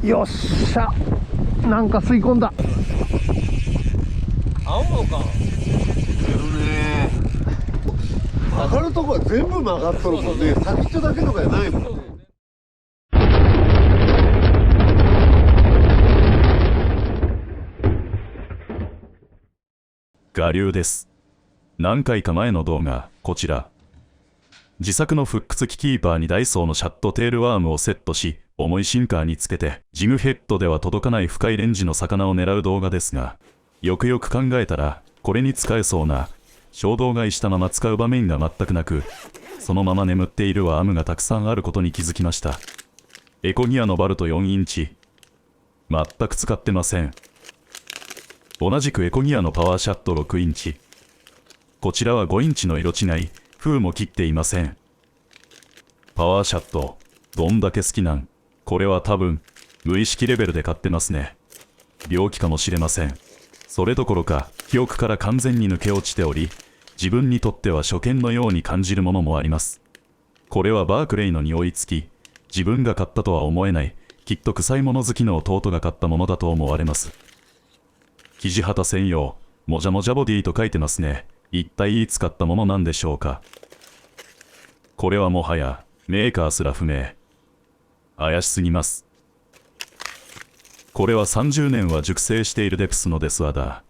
よっしゃ、なんか吸い込んだ。青のか曲がるとこは全部曲がっとるもんね。先っちょだけとかじゃないもん。我流です。何回か前の動画、こちら。自作のフック付きキーパーにダイソーのシャットテールワームをセットし、重いシンカーにつけて、ジグヘッドでは届かない深いレンジの魚を狙う動画ですが、よくよく考えたら、これに使えそうな、衝動買いしたまま使う場面が全くなく、そのまま眠っているワームがたくさんあることに気づきました。エコギアのバルト4インチ。全く使ってません。同じくエコギアのパワーシャット6インチ。こちらは5インチの色違い、封も切っていません。パワーシャット、どんだけ好きなん？これは多分、無意識レベルで買ってますね。病気かもしれません。それどころか、記憶から完全に抜け落ちており、自分にとっては初見のように感じるものもあります。これはバークレイの匂い付き、自分が買ったとは思えない、きっと臭いもの好きの弟が買ったものだと思われます。生地旗専用、もじゃもじゃボディと書いてますね。一体いつ買ったものなんでしょうか。これはもはや、メーカーすら不明。怪しすぎます。これは30年は熟成しているデプスのデスワダー。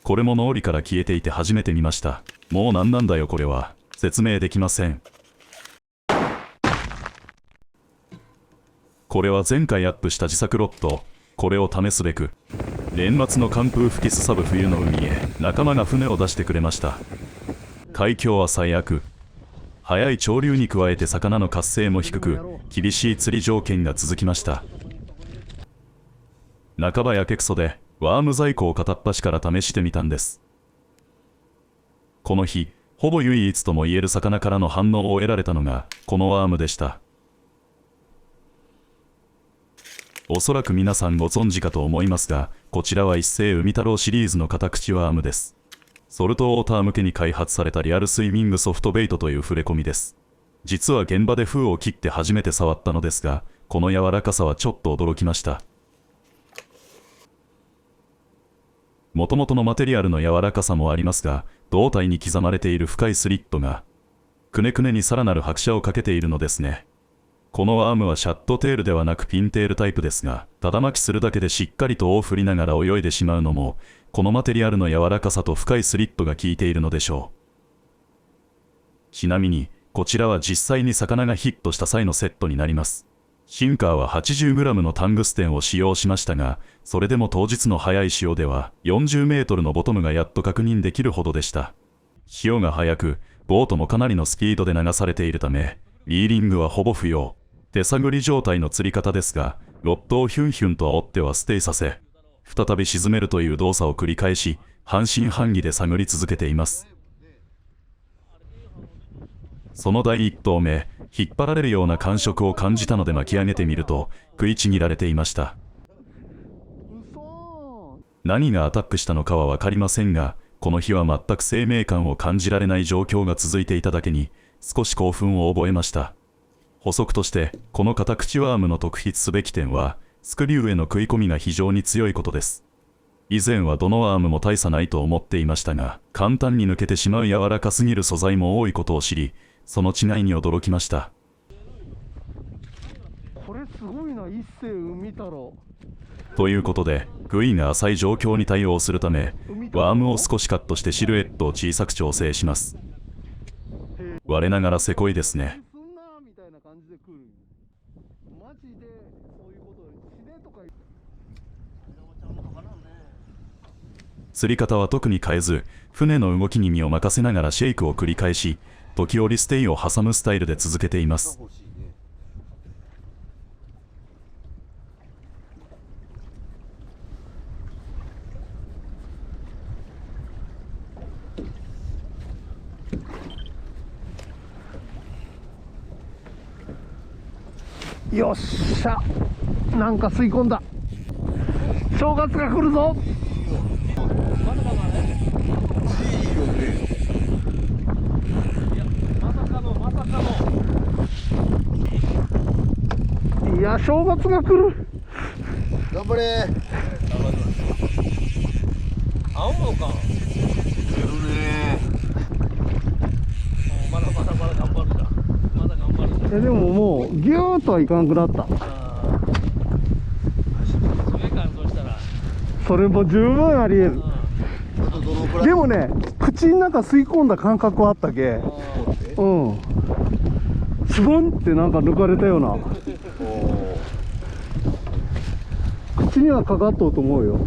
これも脳裏から消えていて初めて見ました。もう何なんだよこれは。説明できません。これは前回アップした自作ロット。これを試すべく、年末の寒風吹きすさぶ冬の海へ仲間が船を出してくれました。海況は最悪。速い潮流に加えて魚の活性も低く、厳しい釣り条件が続きました。半ばやけくそで、ワーム在庫を片っ端から試してみたんです。この日、ほぼ唯一とも言える魚からの反応を得られたのが、このワームでした。おそらく皆さんご存知かと思いますが、こちらは一世海太郎シリーズのカタクチワームです。ソルトウォーター向けに開発されたリアルスイミングソフトベイトという触れ込みです。実は現場で封を切って初めて触ったのですが、この柔らかさはちょっと驚きました。もともとのマテリアルの柔らかさもありますが、胴体に刻まれている深いスリットが、くねくねにさらなる拍車をかけているのですね。このワームはシャットテールではなくピンテールタイプですが、ただ巻きするだけでしっかりと尾を振りながら泳いでしまうのも、このマテリアルの柔らかさと深いスリットが効いているのでしょう。ちなみに、こちらは実際に魚がヒットした際のセットになります。シンカーは 80g のタングステンを使用しましたが、それでも当日の早い潮では40メートルのボトムがやっと確認できるほどでした。潮が速く、ボートもかなりのスピードで流されているため、リーリングはほぼ不要。手探り状態の釣り方ですが、ロッドをヒュンヒュンと煽ってはステイさせ、再び沈めるという動作を繰り返し、半信半疑で探り続けています。その第一投目、引っ張られるような感触を感じたので巻き上げてみると、食いちぎられていました。何がアタックしたのかは分かりませんが、この日は全く生命感を感じられない状況が続いていただけに、少し興奮を覚えました。補足として、このカタクチワームの特筆すべき点は、スクリューへの食い込みが非常に強いことです。以前はどのワームも大差ないと思っていましたが、簡単に抜けてしまう柔らかすぎる素材も多いことを知り、その違いに驚きました。これすごいな、一世海太郎。ということで、グイが浅い状況に対応するため、ワームを少しカットしてシルエットを小さく調整します。我ながらせこいですね。釣り方は特に変えず、船の動きに身を任せながらシェイクを繰り返し、時折ステイを挟むスタイルで続けています。よっしゃ、なんか吸い込んだ。正月が来るぞ。いや、正月が来る。張れ。青もか。やるね。まだ頑張るじゃん。まだ頑張るじゃん。でももうギューッとはいかんくなった。それからそうしたら。それも十分ありえる。あとどのくらい？でもね、口の中吸い込んだ感覚はあったけ、うん、スボンってなんか抜かれたような。口にはかかっとうと思うよ。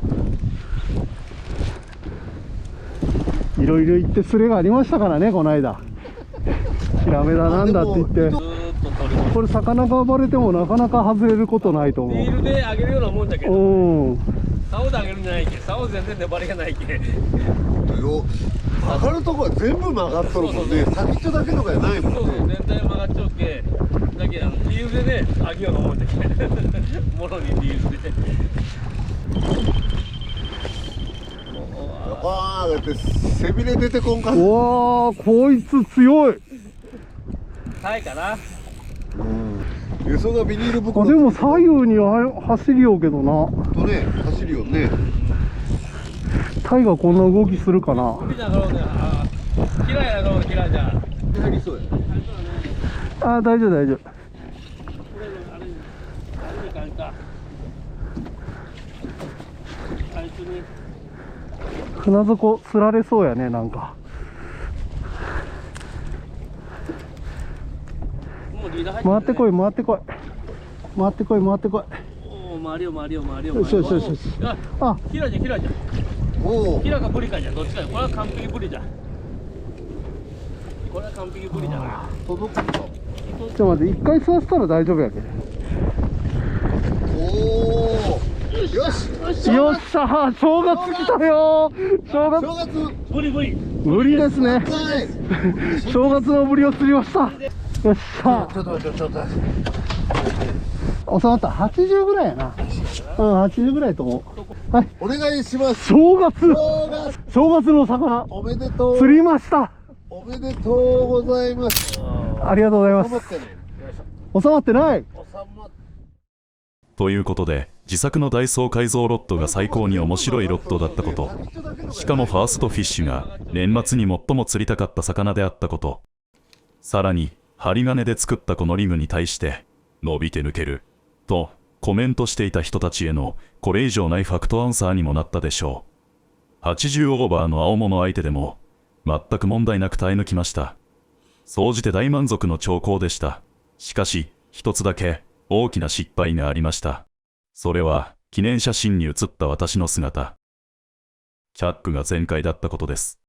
いろいろ言ってスレがありましたからね、この間。ヒラメだなんだって言って、これ魚が暴れてもなかなか外れることないと思う。ビールであげるようなもんだけど、うん、竿であげるんじゃないけ、竿全然粘りがないけ。曲がるとこは全部曲がっとるもんね。先っちょだけとかじゃないもんね。そうそう、全体曲がっちゃうけ。だけどビールでね、あげようなもんだけ。もろにビールで。ああ、だって背びれ出てこんか。うわー、こいつ強い。タイかな。へそがビニールあ、袋。でも左右に走りようけどな。とね、走るよね。タイがこんな動きするかな。海だろうね。嫌いやろうね、嫌いじゃん。入りそうや。あ、大丈夫大丈夫。これのあれに変えた。最初に。船底すられそうやね、なんか。もうリーダー入ってるね。回ってこい、回ってこい。回ってこい、回ってこい。おお、回りよ回りよ回りよ。よしよしよしよし。あ、キラじゃん、キラじゃん。おお。キラかブリかじゃん、どっちかよ。これは完璧ブリじゃん。これは完璧ブリじゃな届くか。ちょっと待って、一回吸わせたら大丈夫やけど。おお。よし。よっしゃー、正月来たよー。正月。正月。い。ブリブリ。ブリですね。はい。正月のブリを釣りました。よっしゃー。ちょっと待って、ちょっと待って。収まった。80ぐらいやな。うん、80ぐらいと思う。はい。お願いします。正月。正月。正月の魚。おめでとう。釣りました。おめでとうございます。ありがとうございます。頑張ってね。収まってない。ということで、自作のダイソー改造ロッドが最高に面白いロッドだったこと、しかもファーストフィッシュが年末に最も釣りたかった魚であったこと、さらに針金で作ったこのリムに対して伸びて抜けるとコメントしていた人たちへのこれ以上ないファクトアンサーにもなったでしょう。80オーバーの青物相手でも全く問題なく耐え抜きました。総じて大満足の兆候でした。しかし一つだけ大きな失敗がありました。それは記念写真に写った私の姿。チャックが全開だったことです。